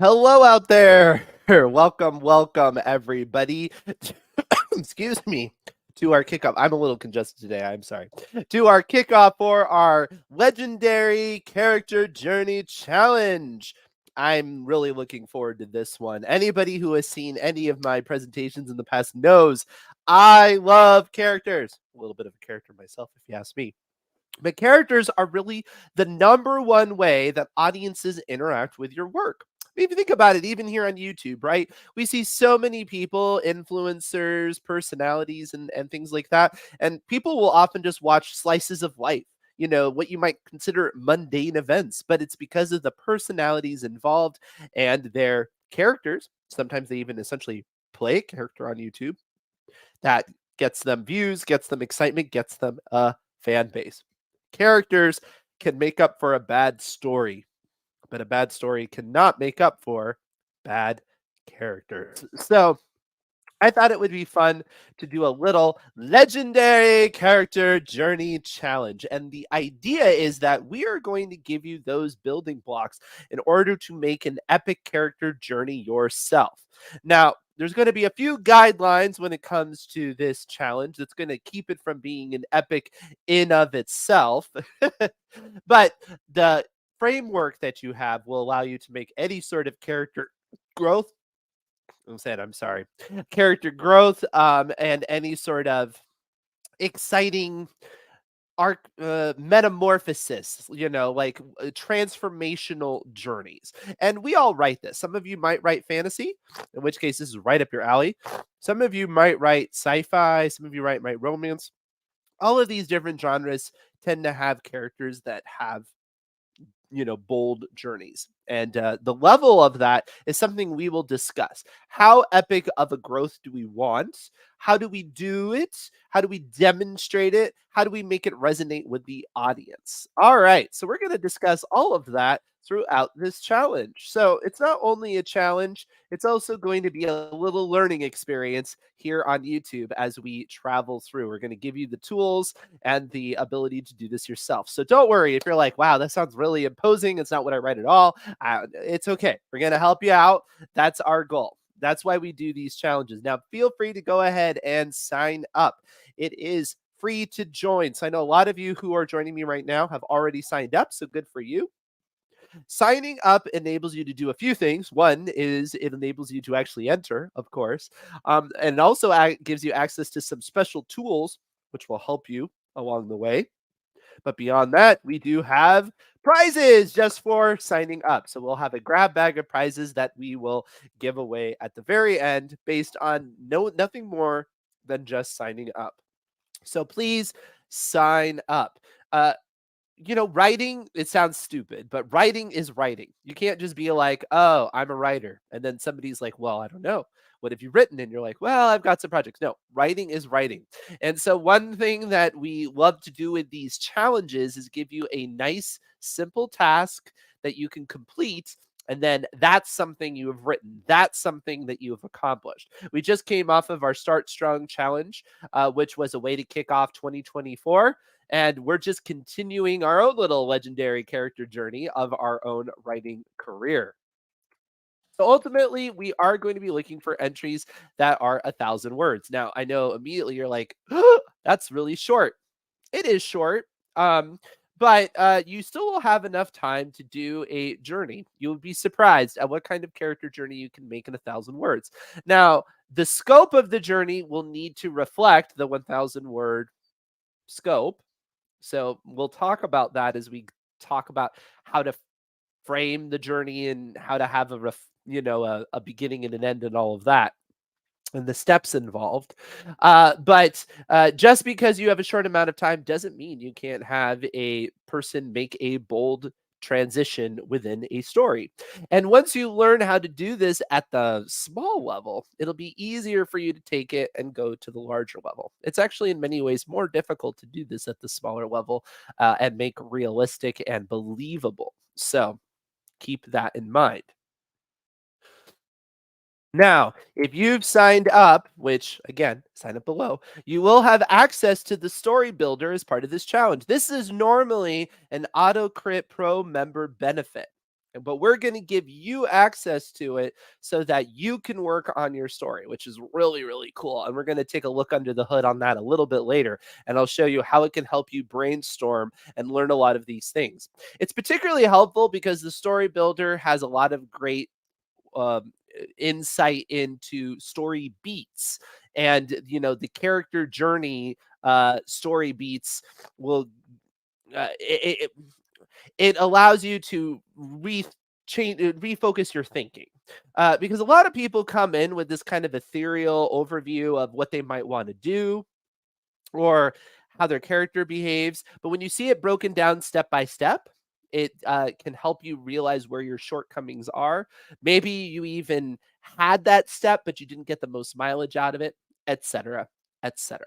Hello out there. Welcome, welcome everybody. Excuse me. To our kickoff. I'm a little congested today. I'm sorry. To our kickoff for our legendary character journey challenge. I'm really looking forward to this one. Anybody who has seen any of my presentations in the past knows I love characters. A little bit of a character myself, if you ask me. But characters are really the number one way that audiences interact with your work. If you think about it, even here on YouTube, right? We see so many people, influencers, personalities, and things like that. And people will often just watch slices of life, what you might consider mundane events, but it's because of the personalities involved and their characters. Sometimes they even essentially play a character on YouTube that gets them views, gets them excitement, gets them a fan base. Characters can make up for a bad story, but a bad story cannot make up for bad characters. So I thought it would be fun to do a little legendary character journey challenge. And the idea is that we are going to give you those building blocks in order to make an epic character journey yourself. Now, there's going to be a few guidelines when it comes to this challenge that's going to keep it from being an epic in of itself. But the framework that you have will allow you to make any sort of character growth. I'm sorry, character growth, and any sort of exciting arc metamorphosis, like transformational journeys. And we all write this. Some of you might write fantasy, in which case this is right up your alley. Some of you might write sci-fi, some of you might romance. All of these different genres tend to have characters that have bold journeys. And the level of that is something we will discuss. How epic of a growth do we want? How do we do it? How do we demonstrate it? How do we make it resonate with the audience? All right, so we're going to discuss all of that throughout this challenge. So it's not only a challenge, it's also going to be a little learning experience here on YouTube as we travel through. We're going to give you the tools and the ability to do this yourself. So don't worry if you're like, wow, that sounds really imposing. It's not what I write at all. It's okay. We're going to help you out. That's our goal. That's why we do these challenges. Now, feel free to go ahead and sign up. It is free to join. So I know a lot of you who are joining me right now have already signed up. So good for you. Signing up enables you to do a few things. One is it enables you to actually enter, of course, and it also gives you access to some special tools, which will help you along the way. But beyond that, we do have prizes just for signing up. So we'll have a grab bag of prizes that we will give away at the very end based on nothing more than just signing up. So please sign up. Writing, it sounds stupid, but writing is writing. You can't just be like, oh, I'm a writer. And then somebody's like, well, I don't know. What have you written? And you're like, well, I've got some projects. No, writing is writing. And so, one thing that we love to do with these challenges is give you a nice, simple task that you can complete. And then that's something you have written. That's something that you have accomplished. We just came off of our Start Strong challenge, which was a way to kick off 2024. And we're just continuing our own little legendary character journey of our own writing career. So ultimately, we are going to be looking for entries that are 1,000 words. Now, I know immediately you're like, oh, that's really short. It is short, but you still will have enough time to do a journey. You would be surprised at what kind of character journey you can make in 1,000 words. Now, the scope of the journey will need to reflect the 1,000 word scope. So we'll talk about that as we talk about how to frame the journey and how to have a beginning and an end and all of that and the steps involved. But just because you have a short amount of time doesn't mean you can't have a person make a bold transition within a story. And once you learn how to do this at the small level, it'll be easier for you to take it and go to the larger level. It's actually in many ways more difficult to do this at the smaller level and make realistic and believable. So keep that in mind. Now, if you've signed up, which again, sign up below, you will have access to the story builder as part of this challenge. This is normally an AutoCrit Pro member benefit. but we're going to give you access to it so that you can work on your story, which is really, really cool. And we're going to take a look under the hood on that a little bit later. And I'll show you how it can help you brainstorm and learn a lot of these things. It's particularly helpful because the story builder has a lot of great insight into story beats, and the character journey story beats will it allows you to refocus your thinking, because a lot of people come in with this kind of ethereal overview of what they might want to do or how their character behaves. But when you see it broken down step by step, it can help you realize where your shortcomings are. Maybe you even had that step, but you didn't get the most mileage out of it, etc., etc.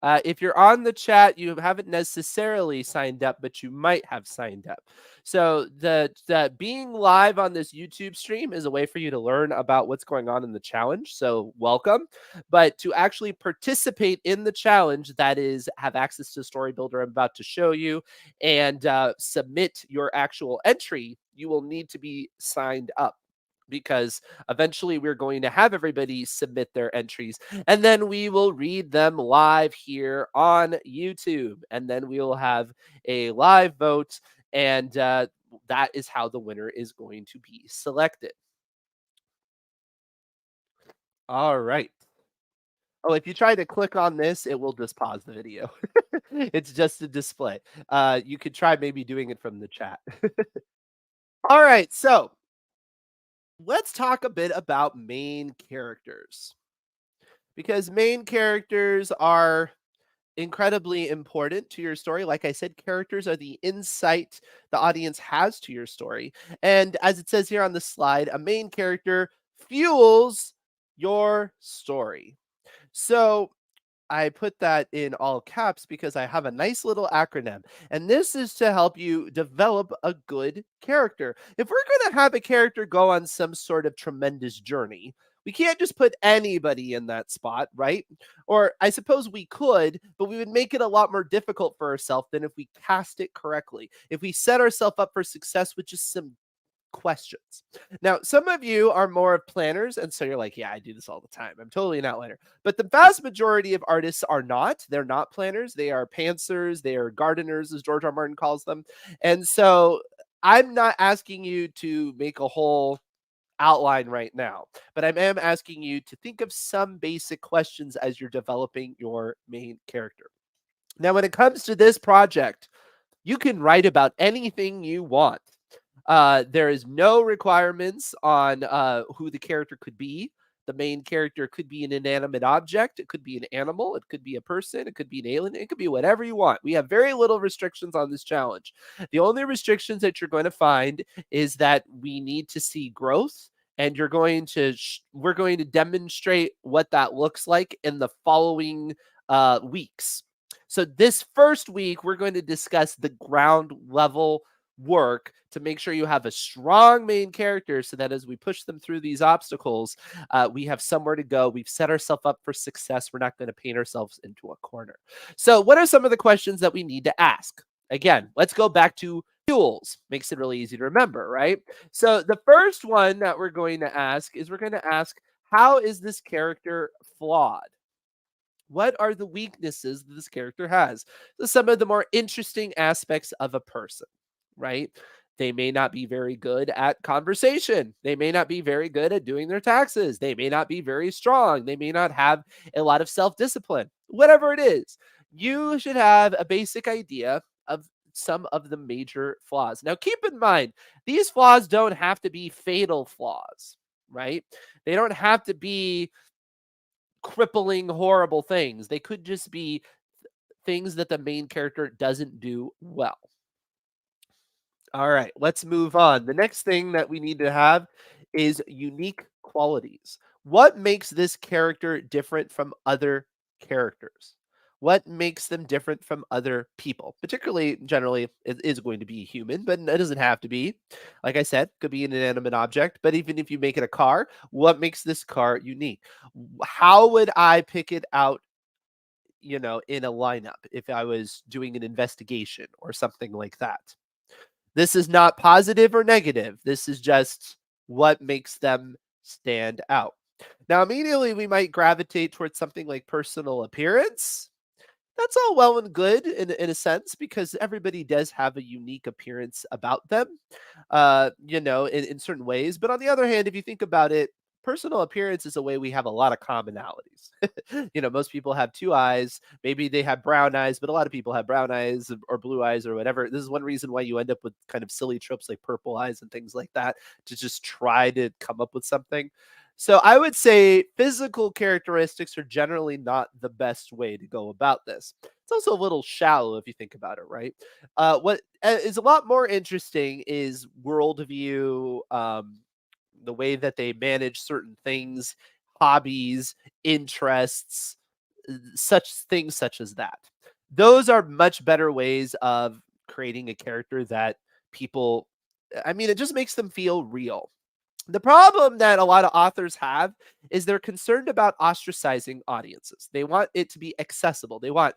If you're on the chat, you haven't necessarily signed up, but you might have signed up. So the being live on this YouTube stream is a way for you to learn about what's going on in the challenge. So welcome. But to actually participate in the challenge, that is, have access to Story Builder I'm about to show you, and submit your actual entry, you will need to be signed up, because eventually we're going to have everybody submit their entries, and then we will read them live here on YouTube, and then we will have a live vote, and that is how the winner is going to be selected. All right. Oh, if you try to click on this, it will just pause the video. It's just a display. You could try maybe doing it from the chat. All right, so let's talk a bit about main characters, because main characters are incredibly important to your story. Like I said, characters are the insight the audience has to your story. And as it says here on the slide, a main character fuels your story. So I put that in all caps because I have a nice little acronym, and this is to help you develop a good character. If we're going to have a character go on some sort of tremendous journey, we can't just put anybody in that spot, right? Or I suppose we could, but we would make it a lot more difficult for ourselves than if we cast it correctly. If we set ourselves up for success with just some questions. Now, some of you are more of planners, and so you're like, yeah, I do this all the time. I'm totally an outliner. But the vast majority of artists are not. They're not planners. They are pantsers. They are gardeners, as George R. Martin calls them. And so I'm not asking you to make a whole outline right now, but I am asking you to think of some basic questions as you're developing your main character. Now, when it comes to this project, you can write about anything you want. There is no requirements on who the character could be. The main character could be an inanimate object. It could be an animal. It could be a person. It could be an alien. It could be whatever you want. We have very little restrictions on this challenge. The only restrictions that you're going to find is that we need to see growth, and we're going to demonstrate what that looks like in the following weeks. So this first week, we're going to discuss the ground level work to make sure you have a strong main character, so that as we push them through these obstacles, we have somewhere to go. We've set ourselves up for success. We're not going to paint ourselves into a corner. So what are some of the questions that we need to ask? Again, let's go back to fuels. Makes it really easy to remember, right? So the first one that we're going to ask is, we're going to ask, how is this character flawed? What are the weaknesses that this character has? So some of the more interesting aspects of a person, right? They may not be very good at conversation. They may not be very good at doing their taxes. They may not be very strong. They may not have a lot of self discipline. Whatever it is, you should have a basic idea of some of the major flaws. Now, keep in mind, these flaws don't have to be fatal flaws, right? They don't have to be crippling, horrible things. They could just be things that the main character doesn't do well. All right, let's move on. The next thing that we need to have is unique qualities. What makes this character different from other characters? What makes them different from other people? Particularly, generally, it is going to be human, but it doesn't have to be. Like I said, could be an inanimate object, but even if you make it a car, what makes this car unique? How would I pick it out, in a lineup if I was doing an investigation or something like that? This is not positive or negative. This is just what makes them stand out. Now, immediately we might gravitate towards something like personal appearance. That's all well and good in a sense because everybody does have a unique appearance about them, in certain ways. But on the other hand, if you think about it, personal appearance is a way we have a lot of commonalities. Most people have two eyes. Maybe they have brown eyes, but a lot of people have brown eyes or blue eyes or whatever. This is one reason why you end up with kind of silly tropes like purple eyes and things like that to just try to come up with something. So I would say physical characteristics are generally not the best way to go about this. It's also a little shallow if you think about it, right? What is a lot more interesting is worldview, the way that they manage certain things, hobbies, interests, such things such as that. Those are much better ways of creating a character that people, I mean, it just makes them feel real. The problem that a lot of authors have is they're concerned about ostracizing audiences. They want it to be accessible. They want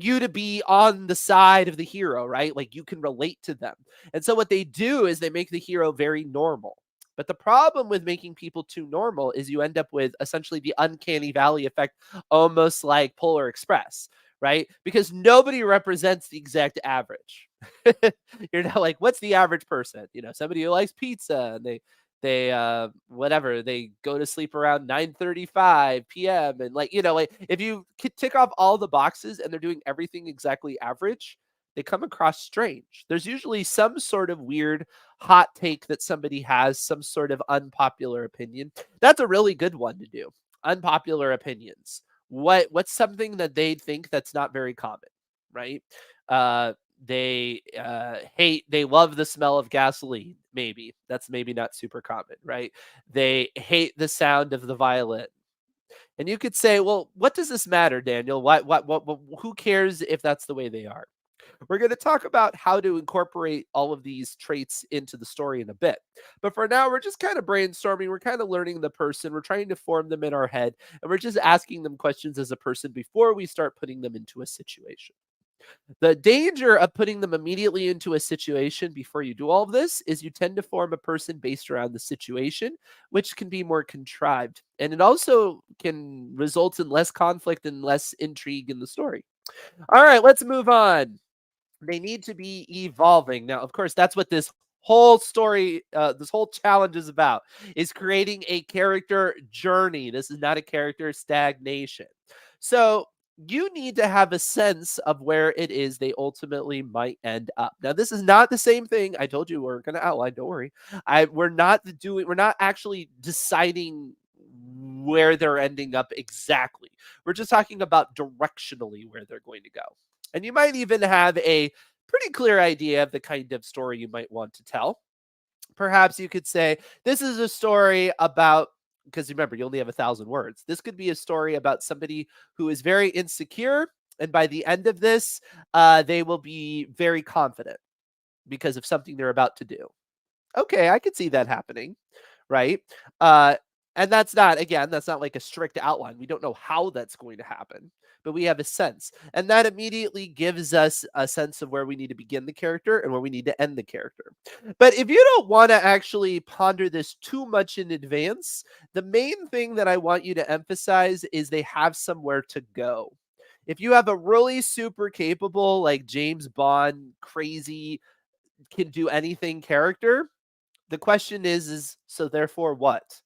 you to be on the side of the hero, right? Like you can relate to them. And so what they do is they make the hero very normal. But the problem with making people too normal is you end up with essentially the uncanny valley effect, almost like Polar Express, right? Because nobody represents the exact average. You're not like, what's the average person? Somebody who likes pizza and they go to sleep around 9:35 p.m. and like if you tick off all the boxes and they're doing everything exactly average, they come across strange. There's usually some sort of weird hot take that somebody has, some sort of unpopular opinion. That's a really good one to do. Unpopular opinions. What's something that they think that's not very common, right? Uh they love the smell of gasoline. Maybe that's maybe not super common, right? They hate the sound of the violin. And you could say, well, what does this matter, Daniel? What who cares if that's the way they are? We're going to talk about how to incorporate all of these traits into the story in a bit. But for now, we're just kind of brainstorming. We're kind of learning the person. We're trying to form them in our head. And we're just asking them questions as a person before we start putting them into a situation. The danger of putting them immediately into a situation before you do all of this is you tend to form a person based around the situation, which can be more contrived. And it also can result in less conflict and less intrigue in the story. All right, let's move on. They need to be evolving. Now, of course, that's what this whole story, this whole challenge is about, is creating a character journey. This is not a character stagnation. So you need to have a sense of where it is they ultimately might end up. Now, this is not the same thing. I told you we're going to outline. Don't worry. We're not actually deciding where they're ending up exactly. We're just talking about directionally where they're going to go. And you might even have a pretty clear idea of the kind of story you might want to tell. Perhaps you could say, this is a story about, because remember, you only have 1,000 words. This could be a story about somebody who is very insecure. And by the end of this, they will be very confident because of something they're about to do. Okay, I could see that happening, right? Uh, and that's not like a strict outline. We don't know how that's going to happen, but we have a sense. And that immediately gives us a sense of where we need to begin the character and where we need to end the character. But if you don't want to actually ponder this too much in advance, the main thing that I want you to emphasize is they have somewhere to go. If you have a really super capable, like James Bond, crazy, can do anything character, the question is so therefore what?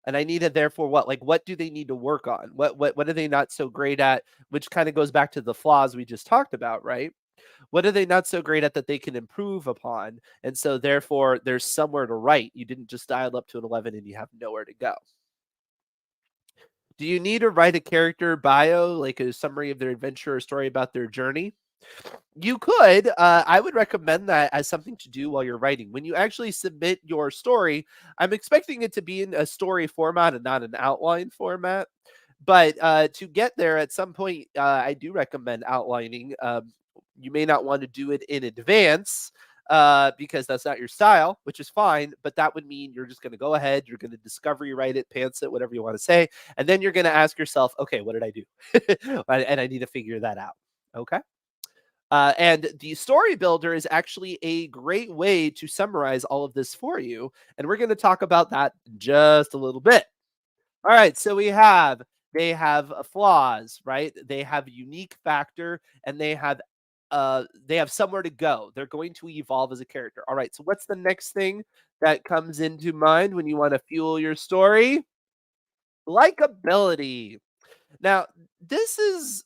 And I need a therefore what? Like what do they need to work on? What are they not so great at? Which kind of goes back to the flaws we just talked about, right? What are they not so great at that they can improve upon? And so therefore there's somewhere to write. You didn't just dial up to an 11 and you have nowhere to go. Do you need to write a character bio, like a summary of their adventure or story about their journey? You could. I would recommend that as something to do while you're writing. When you actually submit your story, I'm expecting it to be in a story format and not an outline format. But to get there at some point, I do recommend outlining. You may not want to do it in advance because that's not your style, which is fine. But that would mean you're just going to go ahead, you're going to discovery write it, pants it, whatever you want to say. And then you're going to ask yourself, okay, what did I do? And I need to figure that out. Okay. And the story builder is actually a great way to summarize all of this for you. And we're going to talk about that in just a little bit. All right, so they have flaws, right? They have a unique factor, and they have somewhere to go. They're going to evolve as a character. All right, so what's the next thing that comes into mind when you want to fuel your story? Likability. Now, this is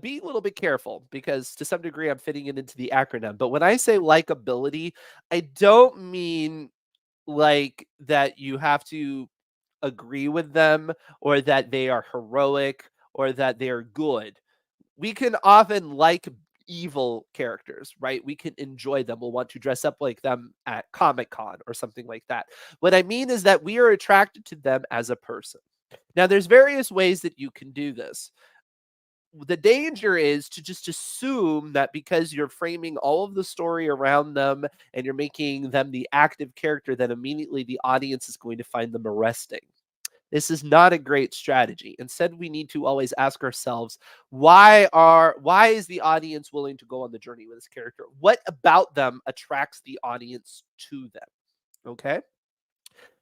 be a little bit careful because to some degree I'm fitting it into the acronym. But when I say likability, I don't mean like that you have to agree with them or that they are heroic or that they are good. We can often like evil characters, right? We can enjoy them. We'll want to dress up like them at Comic Con or something like that. What I mean is that we are attracted to them as a person. Now, there's various ways that you can do this. The danger is to just assume that because you're framing all of the story around them and you're making them the active character, that immediately the audience is going to find them arresting. This is not a great strategy. Instead, we need to always ask ourselves, why is the audience willing to go on the journey with this character? What about them attracts the audience to them? Okay?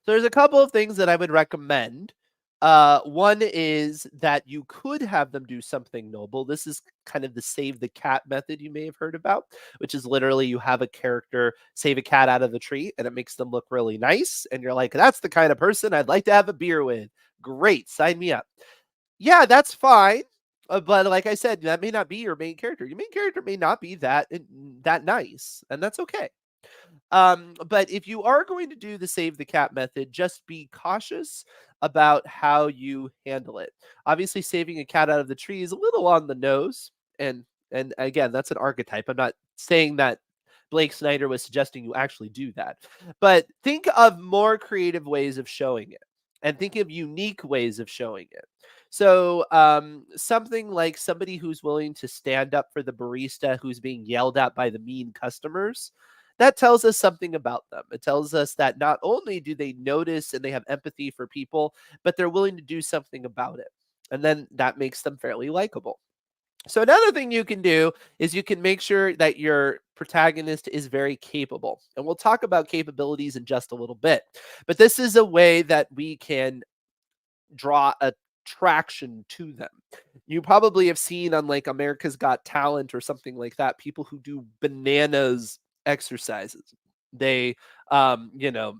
So there's a couple of things that I would recommend. One is that you could have them do something noble. This is kind of the save the cat method you may have heard about, which is literally you have a character save a cat out of the tree and it makes them look really nice. And you're like, that's the kind of person I'd like to have a beer with. Great, sign me up. Yeah, that's fine. But like I said, that may not be your main character. Your main character may not be that nice, and that's okay. But if you are going to do the save the cat method, just be cautious about how you handle it. Obviously, saving a cat out of the tree is a little on the nose, and again, that's an archetype. I'm not saying that Blake Snyder was suggesting you actually do that, but think of more creative ways of showing it, and think of unique ways of showing it. So, something like somebody who's willing to stand up for the barista who's being yelled at by the mean customers, that tells us something about them. It tells us that not only do they notice and they have empathy for people, but they're willing to do something about it. And then that makes them fairly likable. So another thing you can do is you can make sure that your protagonist is very capable. And we'll talk about capabilities in just a little bit. But this is a way that we can draw attraction to them. You probably have seen on like America's Got Talent or something like that, people who do bananas exercises. They,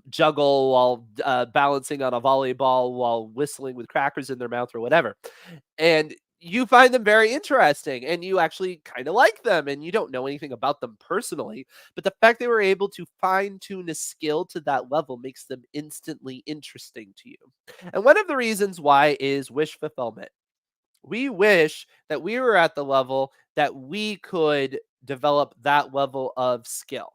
juggle while balancing on a volleyball while whistling with crackers in their mouth or whatever. And you find them very interesting and you actually kind of like them and you don't know anything about them personally, but the fact they were able to fine tune a skill to that level makes them instantly interesting to you. And one of the reasons why is wish fulfillment. We wish that we were at the level that we could develop that level of skill,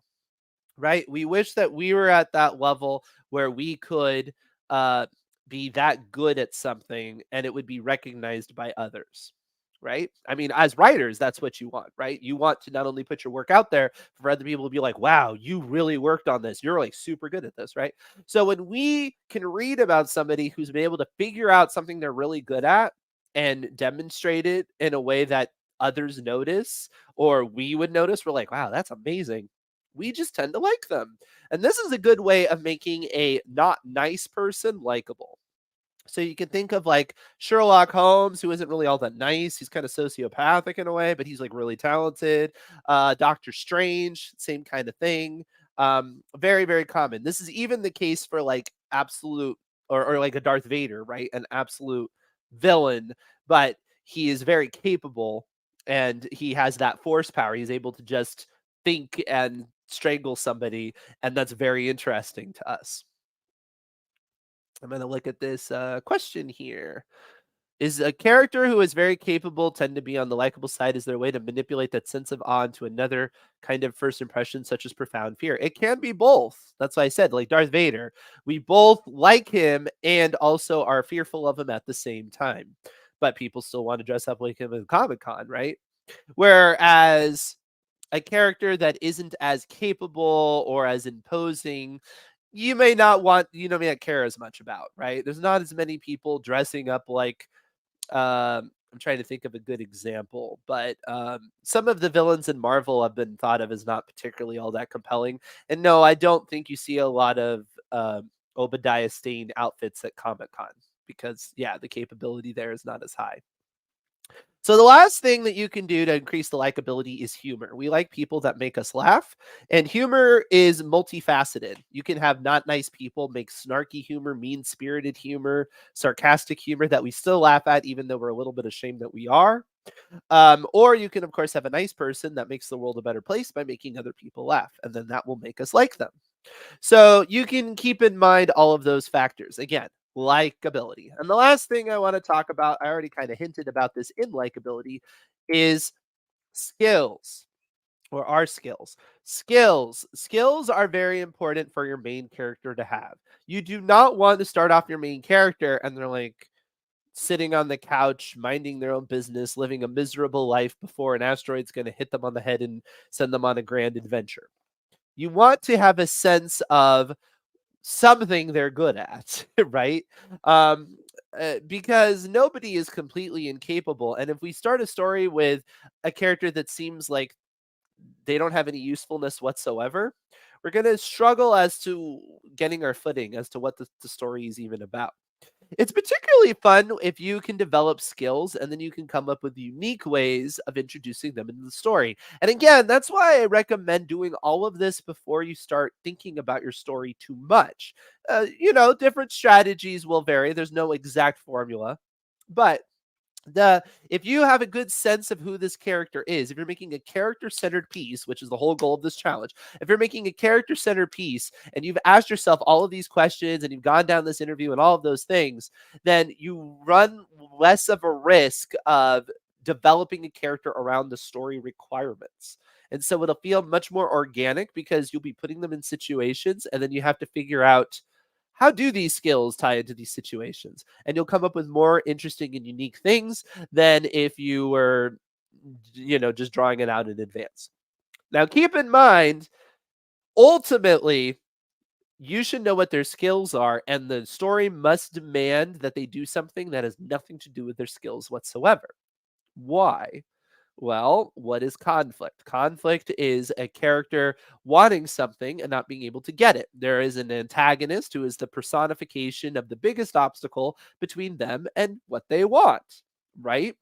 right? We wish that we were at that level where we could uh, be that good at something and it would be recognized by others, right? I mean, as writers, that's what you want, right? You want to not only put your work out there for other people to be like, wow, you really worked on this. You're like super good at this, right? So when we can read about somebody who's been able to figure out something they're really good at and demonstrate it in a way that others notice or we would notice, we're like, wow, that's amazing. We just tend to like them. And this is a good way of making a not nice person likable. So you can think of like Sherlock Holmes, who isn't really all that nice. He's kind of sociopathic in a way, but he's like really talented. Doctor Strange, same kind of thing. Very, very common. This is even the case for like absolute or like a Darth Vader, right? An absolute villain, but he is very capable and he has that force power. He's able to just think and strangle somebody, and that's very interesting to us. I'm going to look at this question here. Is a character who is very capable tend to be on the likable side? Is there a way to manipulate that sense of awe into another kind of first impression, such as profound fear? It can be both. That's why I said, like Darth Vader, we both like him and also are fearful of him at the same time. But people still want to dress up like him at Comic Con, right? Whereas a character that isn't as capable or as imposing, you may not care as much about, right? There's not as many people dressing up like I'm trying to think of a good example, but some of the villains in Marvel have been thought of as not particularly all that compelling. And no, I don't think you see a lot of Obadiah Stane outfits at Comic Con because, yeah, the capability there is not as high. So the last thing that you can do to increase the likability is humor. We like people that make us laugh, and humor is multifaceted. You can have not nice people make snarky humor, mean-spirited humor, sarcastic humor that we still laugh at, even though we're a little bit ashamed that we are. Or you can, of course, have a nice person that makes the world a better place by making other people laugh, and then that will make us like them. So you can keep in mind all of those factors. Again, likability. And the last thing I want to talk about, I already kind of hinted about this in likability, is skills or our skills. Skills are very important for your main character to have. You do not want to start off your main character and they're like sitting on the couch, minding their own business, living a miserable life before an asteroid's going to hit them on the head and send them on a grand adventure. You want to have a sense of something they're good at, right? Because nobody is completely incapable. And if we start a story with a character that seems like they don't have any usefulness whatsoever, we're going to struggle as to getting our footing as to what the story is even about. It's particularly fun if you can develop skills and then you can come up with unique ways of introducing them into the story. And again, that's why I recommend doing all of this before you start thinking about your story too much. Different strategies will vary, there's no exact formula, but the if you have a good sense of who this character is, if you're making a character centered piece, which is the whole goal of this challenge, if you're making a character centered piece and you've asked yourself all of these questions and you've gone down this interview and all of those things, then you run less of a risk of developing a character around the story requirements. And so it'll feel much more organic because you'll be putting them in situations and then you have to figure out how do these skills tie into these situations? And you'll come up with more interesting and unique things than if you were, just drawing it out in advance. Now, keep in mind, ultimately, you should know what their skills are, and the story must demand that they do something that has nothing to do with their skills whatsoever. Why? Well, what is conflict? Conflict is a character wanting something and not being able to get it. There is an antagonist who is the personification of the biggest obstacle between them and what they want, right?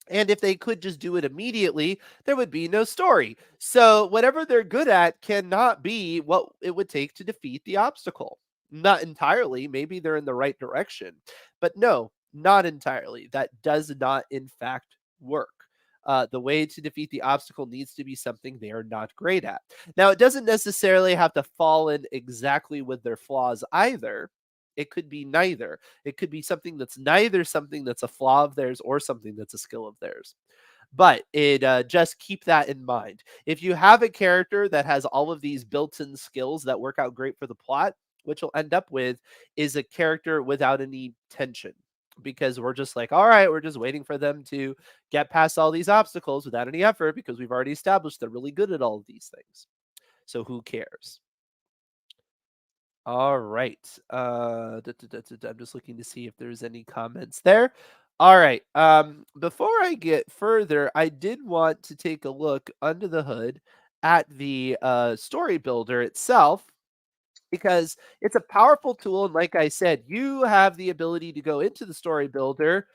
And if they could just do it immediately, there would be no story. So, whatever they're good at cannot be what it would take to defeat the obstacle. Not entirely. Maybe they're in the right direction. But no, not entirely. That does not, in fact, work. The way to defeat the obstacle needs to be something they are not great at. Now, it doesn't necessarily have to fall in exactly with their flaws either. It could be neither. It could be something that's neither something that's a flaw of theirs or something that's a skill of theirs. But it just keep that in mind. If you have a character that has all of these built-in skills that work out great for the plot, what you'll end up with is a character without any tension. Because we're just like, all right, we're just waiting for them to get past all these obstacles without any effort because we've already established they're really good at all of these things. So who cares? All right. I'm just looking to see if there's any comments there. All right. Before I get further, I did want to take a look under the hood at the story builder itself because it's a powerful tool. And like I said, you have the ability to go into the story builder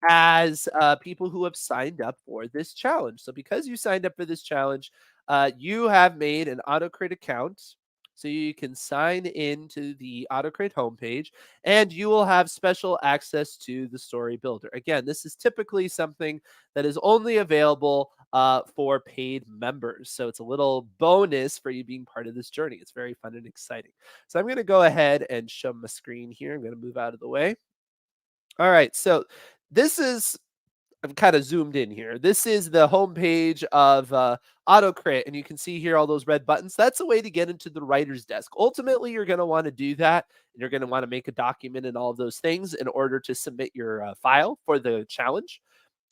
as people who have signed up for this challenge. So because you signed up for this challenge, you have made an AutoCrit account. So you can sign into the AutoCrit homepage and you will have special access to the story builder. Again, this is typically something that is only available for paid members. So it's a little bonus for you being part of this journey. It's very fun and exciting. So I'm going to go ahead and show my screen here. I'm going to move out of the way. All right. So this is I'm kind of zoomed in here. This is the homepage of AutoCrit, and you can see here all those red buttons. That's a way to get into the writer's desk. Ultimately, you're going to want to do that, and you're going to want to make a document and all of those things in order to submit your file for the challenge.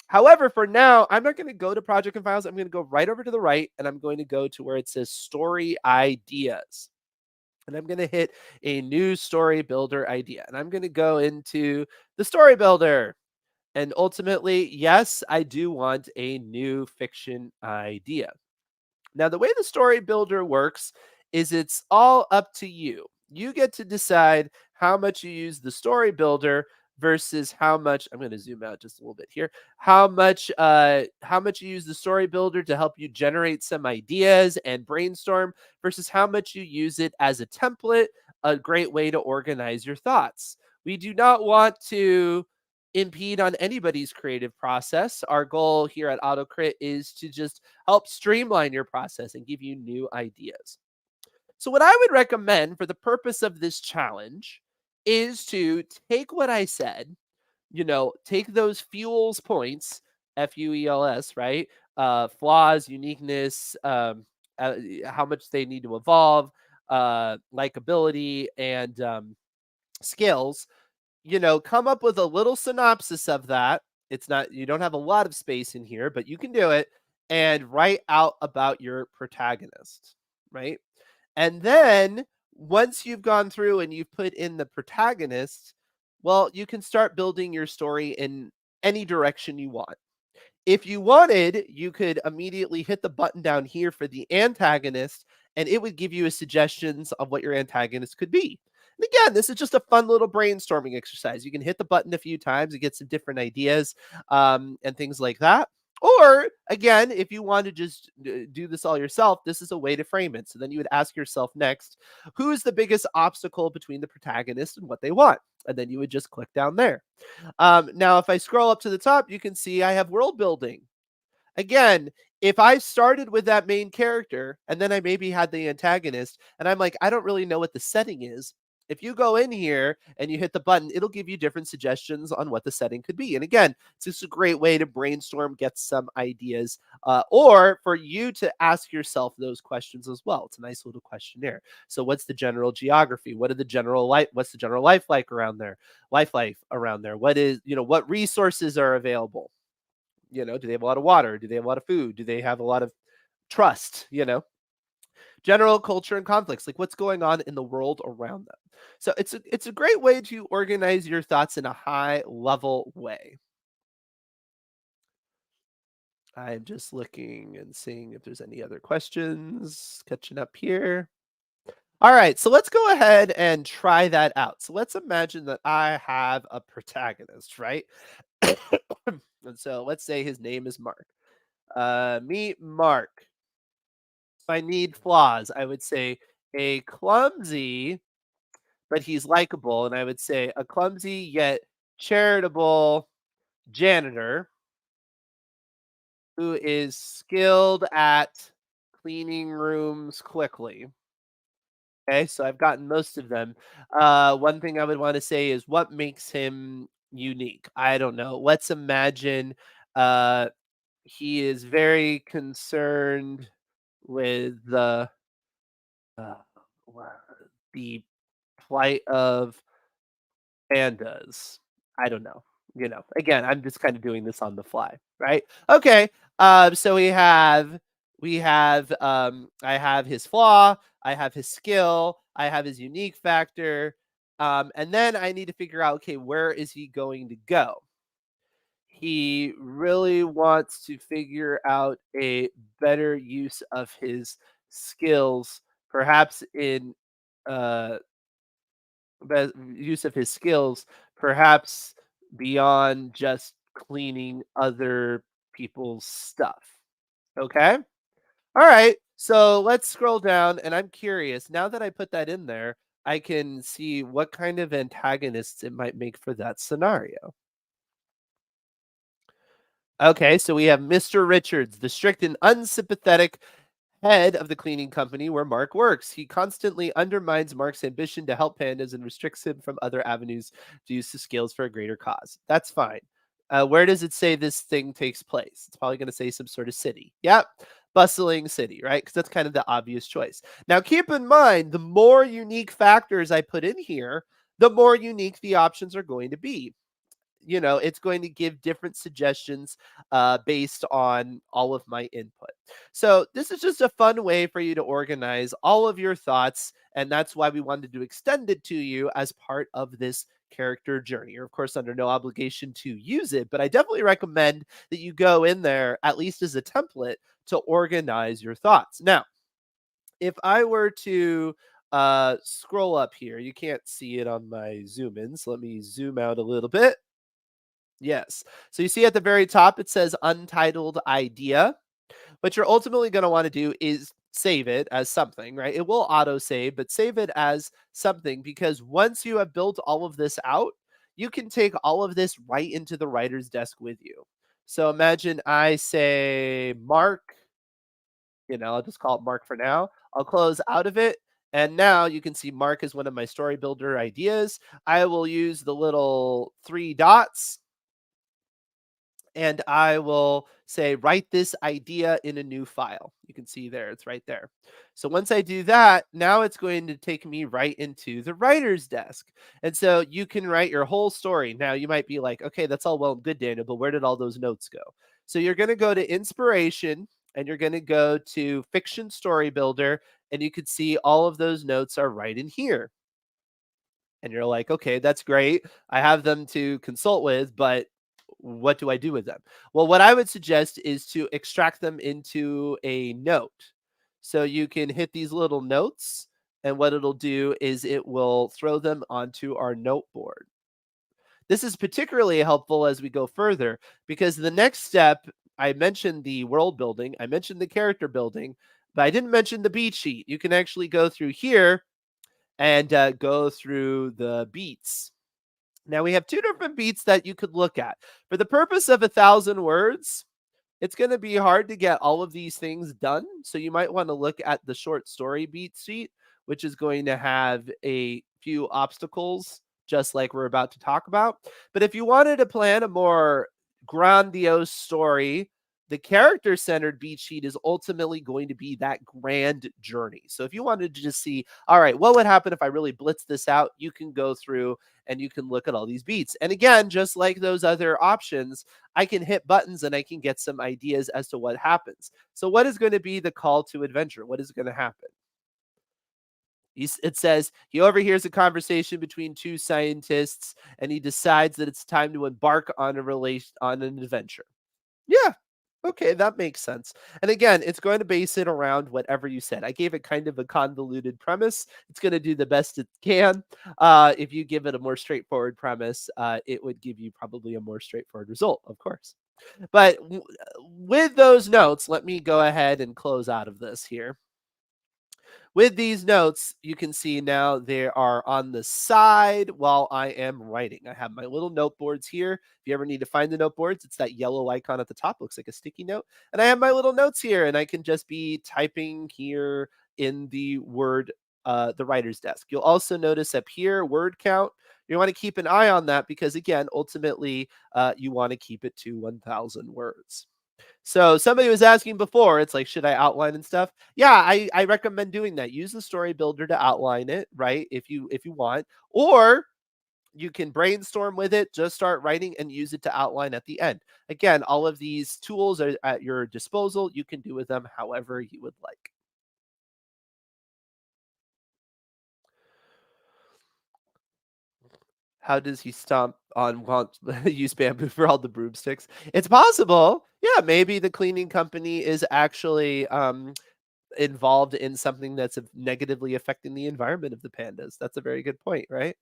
However, for now, I'm not going to go to Project and Files. I'm going to go right over to the right, and I'm going to go to where it says Story Ideas. And I'm going to hit a new story builder idea. And I'm going to go into the story builder. And ultimately, yes, I do want a new fiction idea. Now, the way the story builder works is it's all up to you. You get to decide how much you use the story builder versus how much I'm going to zoom out just a little bit here. How much you use the story builder to help you generate some ideas and brainstorm versus how much you use it as a template, a great way to organize your thoughts. We do not want to impede on anybody's creative process. Our goal here at AutoCrit is to just help streamline your process and give you new ideas. So, what I would recommend for the purpose of this challenge is to take what I said, take those fuels points, FUELS, right? Flaws, uniqueness, how much they need to evolve, likability, and skills, come up with a little synopsis of that. It's not, you don't have a lot of space in here, but you can do it and write out about your protagonist, right? And then once you've gone through and you've put in the protagonist, well, you can start building your story in any direction you want. If you wanted, you could immediately hit the button down here for the antagonist, and it would give you a suggestions of what your antagonist could be. And again, this is just a fun little brainstorming exercise. You can hit the button a few times and get some different ideas and things like that. Or again, if you want to just do this all yourself, this is a way to frame it. So then you would ask yourself next, who is the biggest obstacle between the protagonist and what they want? And then you would just click down there. Now, if I scroll up to the top, you can see I have world building. Again, if I started with that main character and then I maybe had the antagonist and I'm like, I don't really know what the setting is. If you go in here and you hit the button, it'll give you different suggestions on what the setting could be. And again, it's just a great way to brainstorm, get some ideas, or for you to ask yourself those questions as well. It's a nice little questionnaire. So, what's the general geography? What are the general life? What's the general life like around there? Life around there? What is, what resources are available? Do they have a lot of water? Do they have a lot of food? Do they have a lot of trust? General culture and conflicts, like what's going on in the world around them. So it's a great way to organize your thoughts in a high level way. I'm just looking and seeing if there's any other questions. Catching up here. All right, so let's go ahead and try that out. So let's imagine that I have a protagonist, right? And so let's say his name is Mark. Meet Mark. If I need flaws, I would say a clumsy, but he's likable. And I would say a clumsy yet charitable janitor who is skilled at cleaning rooms quickly. Okay, so I've gotten most of them. One thing I would want to say is what makes him unique. I don't know. Let's imagine uh, he is very concerned with uh, wha- the plight of pandas. I don't know. Again, I'm just kind of doing this on the fly, right? Okay. So I have his flaw, I have his skill, I have his unique factor. And then I need to figure out, okay, where is he going to go? He really wants to figure out a better use of his skills, perhaps in uh use of his skills, perhaps beyond just cleaning other people's stuff. Okay. All right. So let's scroll down. And I'm curious, now that I put that in there, I can see what kind of antagonists it might make for that scenario. Okay, so we have Mr. Richards, the strict and unsympathetic head of the cleaning company where Mark works. He constantly undermines Mark's ambition to help pandas and restricts him from other avenues to use his skills for a greater cause. That's fine. Where does it say this thing takes place? It's probably going to say some sort of city. Yep, bustling city, right? Because that's kind of the obvious choice. Now, keep in mind, the more unique factors I put in here, the more unique the options are going to be. it's going to give different suggestions based on all of my input. So this is just a fun way for you to organize all of your thoughts, and that's why we wanted to extend it to you as part of this character journey. You're of course under no obligation to use it, but I definitely recommend that you go in there at least as a template to organize your thoughts. Now, if I were to scroll up here, you can't see it on my zoom in, so let me zoom out a little bit. Yes. So you see at the very top, it says untitled idea. What you're ultimately going to want to do is save it as something, right? It will auto save, but save it as something because once you have built all of this out, you can take all of this right into the writer's desk with you. So imagine I say Mark, I'll just call it Mark for now. I'll close out of it. And now you can see Mark is one of my story builder ideas. I will use the little three dots and I will say, write this idea in a new file. You can see there, it's right there. So once I do that, now it's going to take me right into the writer's desk. And so you can write your whole story. Now you might be like, okay, that's all well and good, Daniel, but where did all those notes go? So you're going to go to inspiration and you're going to go to fiction story builder, and you can see all of those notes are right in here. And you're like, okay, that's great. I have them to consult with, but what do I do with them? Well, what I would suggest is to extract them into a note. So you can hit these little notes, and what it'll do is it will throw them onto our note board. This is particularly helpful as we go further because the next step, I mentioned the world building, I mentioned the character building, but I didn't mention the beat sheet. You can actually go through here and go through the beats. Now we have two different beats that you could look at. For the purpose of 1,000 words, it's going to be hard to get all of these things done. So you might want to look at the short story beat sheet, which is going to have a few obstacles, just like we're about to talk about. But if you wanted to plan a more grandiose story, the character centered beat sheet is ultimately going to be that grand journey. So if you wanted to just see, all right, what would happen if I really blitz this out? You can go through and you can look at all these beats. And again, just like those other options, I can hit buttons and I can get some ideas as to what happens. So what is going to be the call to adventure? What is going to happen? It says he overhears a conversation between two scientists and he decides that it's time to embark on on an adventure. Yeah. Okay, that makes sense. And again, it's going to base it around whatever you said. I gave it kind of a convoluted premise. It's going to do the best it can. If you give it a more straightforward premise, it would give you probably a more straightforward result, of course. But with those notes, let me go ahead and close out of this here. With these notes, you can see now they are on the side while I am writing. I have my little note boards here. If you ever need to find the note boards, it's that yellow icon at the top. Looks like a sticky note. And I have my little notes here, and I can just be typing here in the writer's desk. You'll also notice up here, word count. You want to keep an eye on that because, again, ultimately, you want to keep it to 1,000 words. So somebody was asking before, it's like, should I outline and stuff? Yeah, I recommend doing that. Use the story builder to outline it, right? If you want, or you can brainstorm with it, just start writing and use it to outline at the end. Again, all of these tools are at your disposal. You can do with them however you would like. How does he stomp on use bamboo for all the broomsticks? It's possible. Yeah, maybe the cleaning company is actually involved in something that's negatively affecting the environment of the pandas. That's a very good point, right?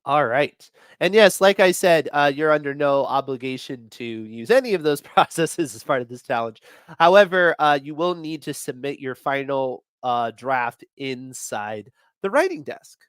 All right. And yes, like I said, you're under no obligation to use any of those processes as part of this challenge. However, you will need to submit your final draft inside the writing desk.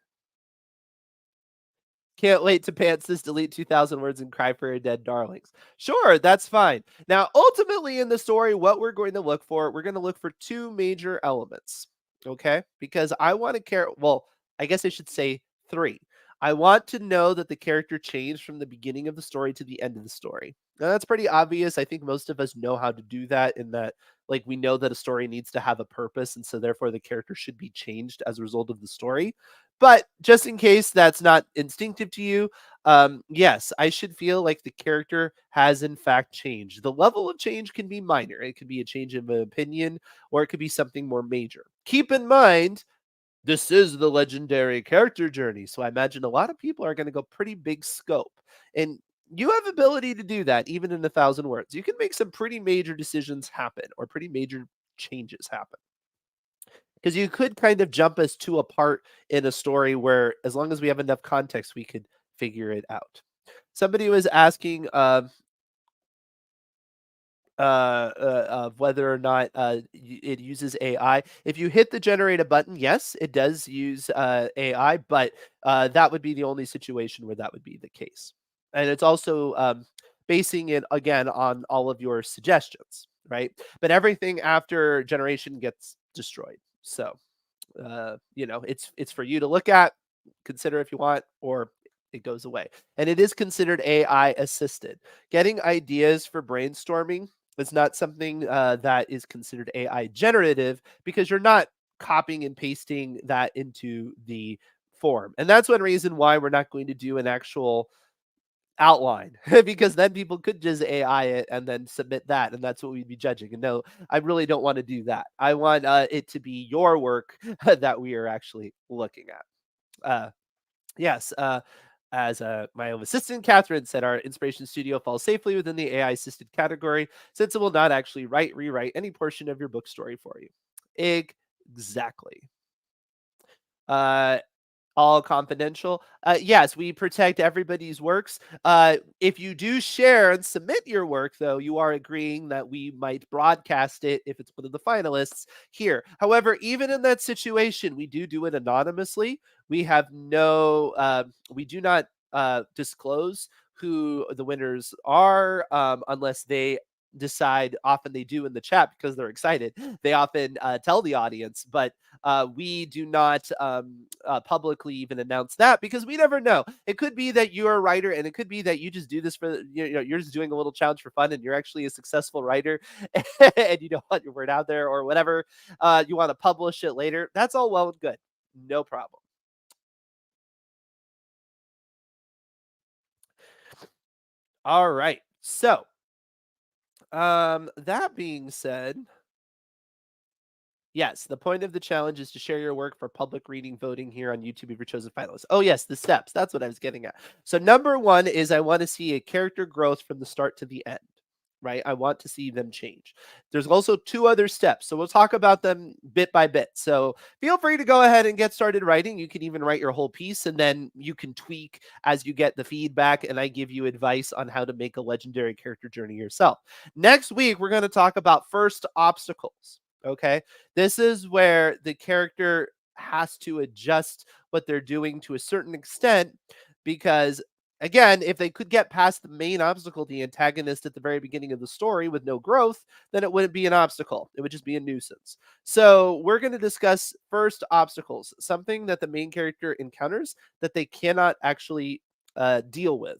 Can't wait to pants this, delete 2,000 words, and cry for your dead darlings. Sure, that's fine. Now, ultimately in the story, what we're going to look for, we're going to look for two major elements. Okay? Because I want to care. Well, I guess I should say three. I want to know that the character changed from the beginning of the story to the end of the story. Now, that's pretty obvious. I think most of us know how to do that in that, like, we know that a story needs to have a purpose, and so therefore the character should be changed as a result of the story. But just in case that's not instinctive to you, yes, I should feel like the character has in fact changed. The level of change can be minor. It could be a change of opinion, or it could be something more major. Keep in mind, this is the legendary character journey. So I imagine a lot of people are going to go pretty big scope. And you have ability to do that even in 1,000 words. You can make some pretty major decisions happen or pretty major changes happen. Because you could kind of jump us to a part in a story where, as long as we have enough context, we could figure it out. Somebody was asking, of whether or not it uses AI. If you hit the generate a button, yes, it does use AI, but that would be the only situation where that would be the case. And it's also basing it again on all of your suggestions, right? But everything after generation gets destroyed. So it's for you to look at, consider if you want, or it goes away. And it is considered AI assisted. Getting ideas for brainstorming is not something that is considered AI generative, because you're not copying and pasting that into the form. And that's one reason why we're not going to do an actual outline, because then people could just AI it and then submit that, and that's what we'd be judging. And no, I really don't want to do that. I want it to be your work that we are actually looking at. Yes. As my own assistant Catherine said, our inspiration studio falls safely within the AI assisted category, since it will not actually rewrite any portion of your book story for you. Exactly. Uh, all confidential. Yes, we protect everybody's works. If you do share and submit your work, though, you are agreeing that we might broadcast it if it's one of the finalists here. However, even in that situation, we do it anonymously. We have no, we do not disclose who the winners are, unless they decide. Often they do in the chat because they're excited. They often tell the audience, but we do not publicly even announce that, because we never know. It could be that you're a writer, and it could be that you just do this for, you're just doing a little challenge for fun, and you're actually a successful writer and you don't want your word out there or whatever. You want to publish it later. That's all well and good. No problem. All right. So, that being said, yes, the point of the challenge is to share your work for public reading voting here on YouTube if you're chosen finalist. Oh, yes, the steps. That's what I was getting at. So, number one is I want to see a character growth from the start to the end, right? I want to see them change. There's also two other steps. So, we'll talk about them bit by bit. So, feel free to go ahead and get started writing. You can even write your whole piece, and then you can tweak as you get the feedback. And I give you advice on how to make a legendary character journey yourself. Next week, we're going to talk about first obstacles. Okay. This is where the character has to adjust what they're doing to a certain extent, because, again, if they could get past the main obstacle, the antagonist at the very beginning of the story, with no growth, then it wouldn't be an obstacle. It would just be a nuisance. So we're going to discuss first obstacles, something that the main character encounters that they cannot actually deal with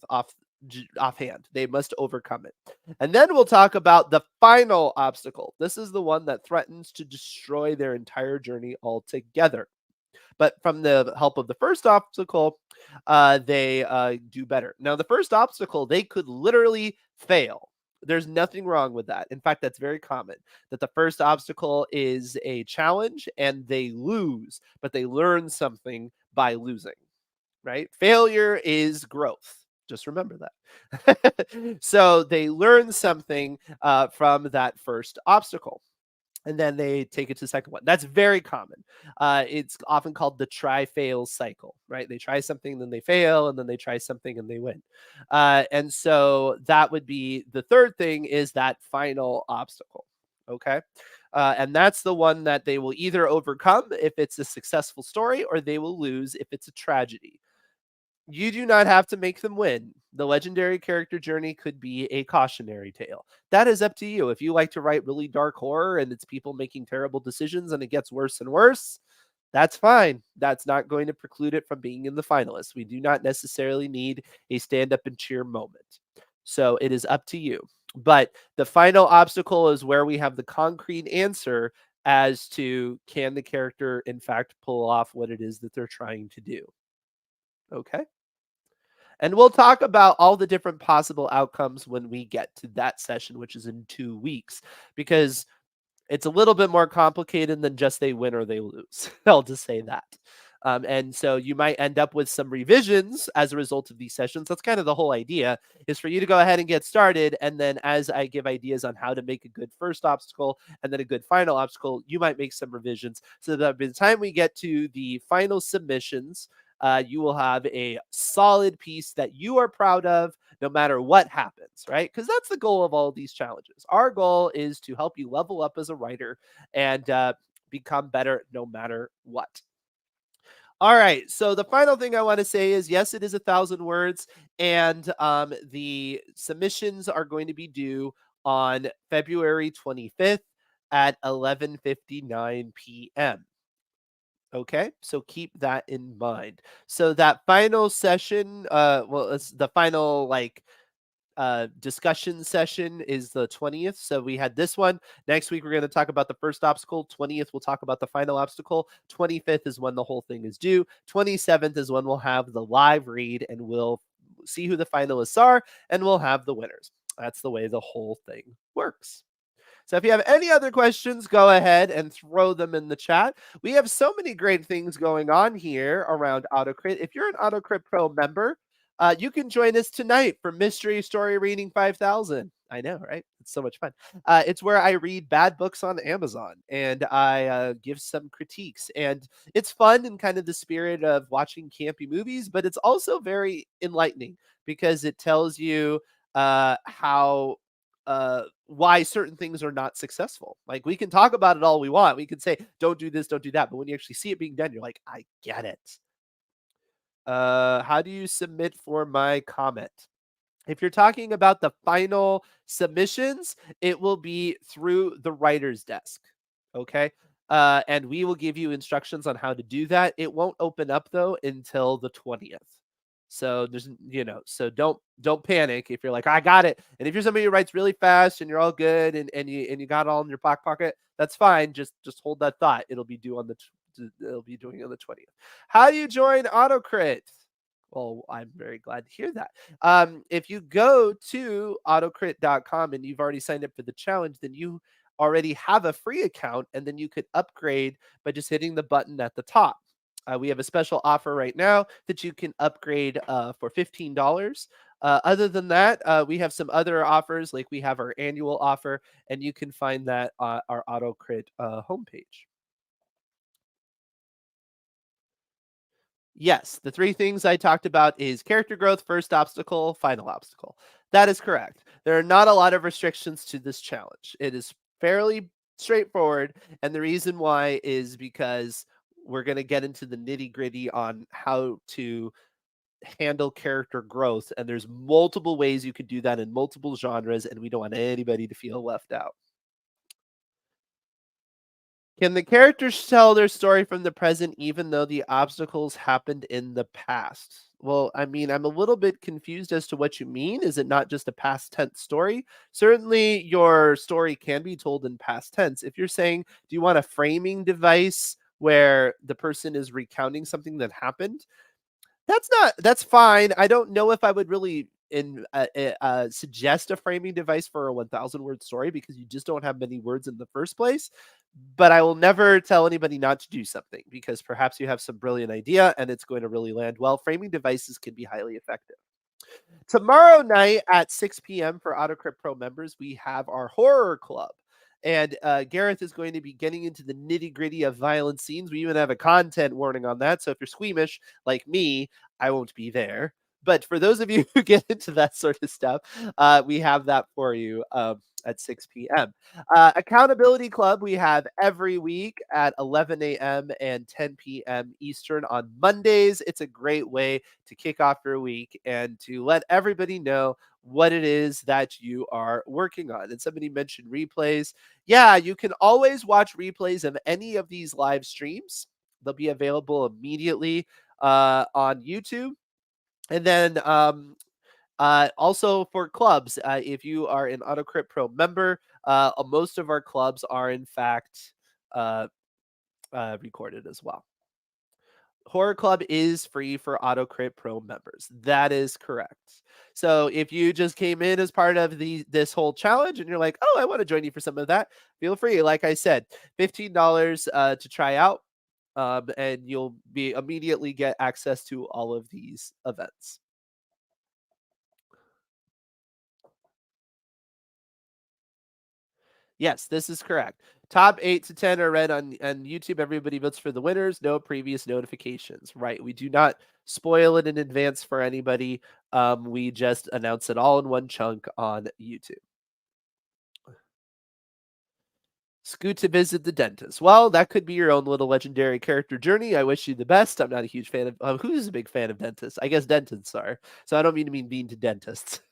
offhand. They must overcome it. And then we'll talk about the final obstacle. This is the one that threatens to destroy their entire journey altogether. But from the help of the first obstacle, they do better. Now, the first obstacle, they could literally fail. There's nothing wrong with that. In fact, that's very common, that the first obstacle is a challenge and they lose, but they learn something by losing, right? Failure is growth. Just remember that. So they learn something from that first obstacle, and then they take it to the second one. That's very common. It's often called the try fail cycle, right? They try something, then they fail, and then they try something and they win. And so that would be the third thing, is that final obstacle. Okay. And that's the one that they will either overcome if it's a successful story, or they will lose if it's a tragedy. You do not have to make them win. The legendary character journey could be a cautionary tale. That is up to you. If you like to write really dark horror and it's people making terrible decisions and it gets worse and worse, that's fine. That's not going to preclude it from being in the finalists. We do not necessarily need a stand up and cheer moment. So it is up to you. But the final obstacle is where we have the concrete answer as to can the character in fact pull off what it is that they're trying to do. Okay. And we'll talk about all the different possible outcomes when we get to that session, which is in 2 weeks, because it's a little bit more complicated than just they win or they lose. I'll just say that. And so you might end up with some revisions as a result of these sessions. That's kind of the whole idea, is for you to go ahead and get started. And then as I give ideas on how to make a good first obstacle and then a good final obstacle, you might make some revisions so that by the time we get to the final submissions, you will have a solid piece that you are proud of no matter what happens, right? Because that's the goal of all of these challenges. Our goal is to help you level up as a writer and become better no matter what. All right. So the final thing I want to say is yes, it is 1,000 words, and the submissions are going to be due on February 25th at 11:59 p.m. Okay, so keep that in mind. So that final session, well, it's the final discussion session is the 20th. So we had this one. Next week we're going to talk about the first obstacle. 20th we'll talk about the final obstacle. 25th is when the whole thing is due. 27th is when we'll have the live read and we'll see who the finalists are and we'll have the winners. That's the way the whole thing works. So if you have any other questions, go ahead and throw them in the chat. We have so many great things going on here around AutoCrit. If you're an AutoCrit Pro member, you can join us tonight for Mystery Story Reading 5000. I know, right? It's so much fun. It's where I read bad books on Amazon and I give some critiques. And it's fun in kind of the spirit of watching campy movies, but it's also very enlightening because it tells you how why certain things are not successful. Like we can talk about it all we want. We can say, don't do this, don't do that. But when you actually see it being done, you're like, I get it. How do you submit for my comment? If you're talking about the final submissions, it will be through the writer's desk. Okay. And we will give you instructions on how to do that. It won't open up though until the 20th. So there's, so don't panic if you're like, I got it. And if you're somebody who writes really fast and you're all good and you got it all in your back pocket, that's fine. Just hold that thought. It'll be doing it on the 20th. How do you join AutoCrit? Well, I'm very glad to hear that. If you go to autocrit.com and you've already signed up for the challenge, then you already have a free account and then you could upgrade by just hitting the button at the top. We have a special offer right now that you can upgrade for $15. Other than that, we have some other offers, like we have our annual offer, and you can find that on our AutoCrit homepage. Yes, the three things I talked about is character growth, first obstacle, final obstacle. That is correct. There are not a lot of restrictions to this challenge. It is fairly straightforward, and the reason why is because we're going to get into the nitty-gritty on how to handle character growth, and there's multiple ways you could do that in multiple genres, and we don't want anybody to feel left out. Can the characters tell their story from the present even though the obstacles happened in the past? Well, I mean, I'm a little bit confused as to what you mean. Is it not just a past tense story? Certainly, your story can be told in past tense. If you're saying, do you want a framing device where the person is recounting something that happened? That's fine. I don't know if I would really suggest a framing device for a 1,000-word story because you just don't have many words in the first place. But I will never tell anybody not to do something because perhaps you have some brilliant idea and it's going to really land well. Framing devices can be highly effective. Tomorrow night at 6 p.m. for AutoCrypt Pro members, we have our horror club. And Gareth is going to be getting into the nitty gritty of violent scenes. We even have a content warning on that. So if you're squeamish like me, I won't be there. But for those of you who get into that sort of stuff, we have that for you at 6 p.m. Accountability Club we have every week at 11 a.m. and 10 p.m. Eastern on Mondays. It's a great way to kick off your week and to let everybody know what it is that you are working on. And somebody mentioned replays. Yeah, you can always watch replays of any of these live streams. They'll be available immediately on YouTube. And then Also for clubs, if you are an AutoCrit Pro member, most of our clubs are in fact uh, recorded as well. Horror Club is free for AutoCrit Pro members. That is correct. So if you just came in as part of this whole challenge and you're like, oh, I want to join you for some of that, feel free. Like I said, $15 to try out, and you'll be immediately get access to all of these events. Yes, this is correct. Top 8 to 10 are read on YouTube. Everybody votes for the winners. No previous notifications. Right. We do not spoil it in advance for anybody. We just announce it all in one chunk on YouTube. Scoot to visit the dentist. Well, that could be your own little legendary character journey. I wish you the best. I'm not a huge fan of who's a big fan of dentists. I guess dentists are. So I don't mean to mean mean to dentists.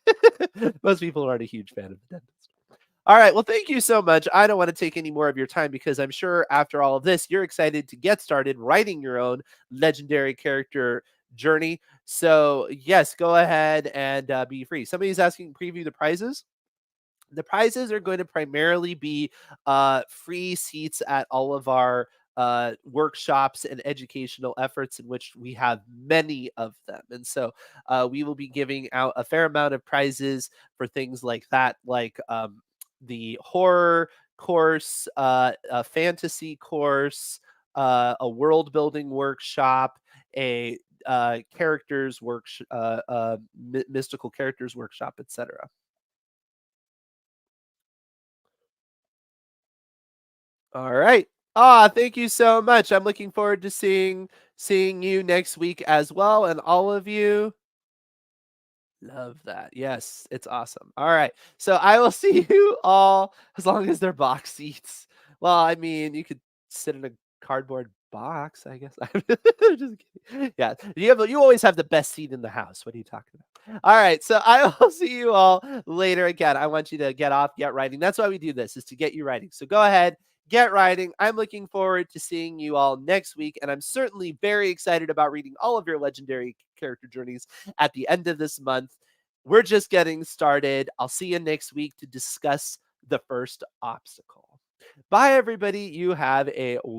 Most people aren't a huge fan of the dentist. All right. Well, thank you so much. I don't want to take any more of your time because I'm sure after all of this, you're excited to get started writing your own legendary character journey. So, yes, go ahead and be free. Somebody's asking preview the prizes. The prizes are going to primarily be free seats at all of our workshops and educational efforts, in which we have many of them. And so we will be giving out a fair amount of prizes for things like that, like the horror course, a fantasy course, a world building workshop, a characters mystical characters workshop, etc. All right. Ah, thank you so much. I'm looking forward to seeing you next week as well, and all of you. Love that. Yes, it's awesome. All right. So I will see you all as long as they're box seats. Well, I mean, you could sit in a cardboard box, I guess. Just kidding. Yeah. You always have the best seat in the house. What are you talking about? All right. So I will see you all later. Again, I want you to get off, get writing. That's why we do this, is to get you writing. So go ahead, get writing. I'm looking forward to seeing you all next week, and I'm certainly very excited about reading all of your legendary character journeys at the end of this month. We're just getting started. I'll see you next week to discuss the first obstacle. Bye, everybody. You have a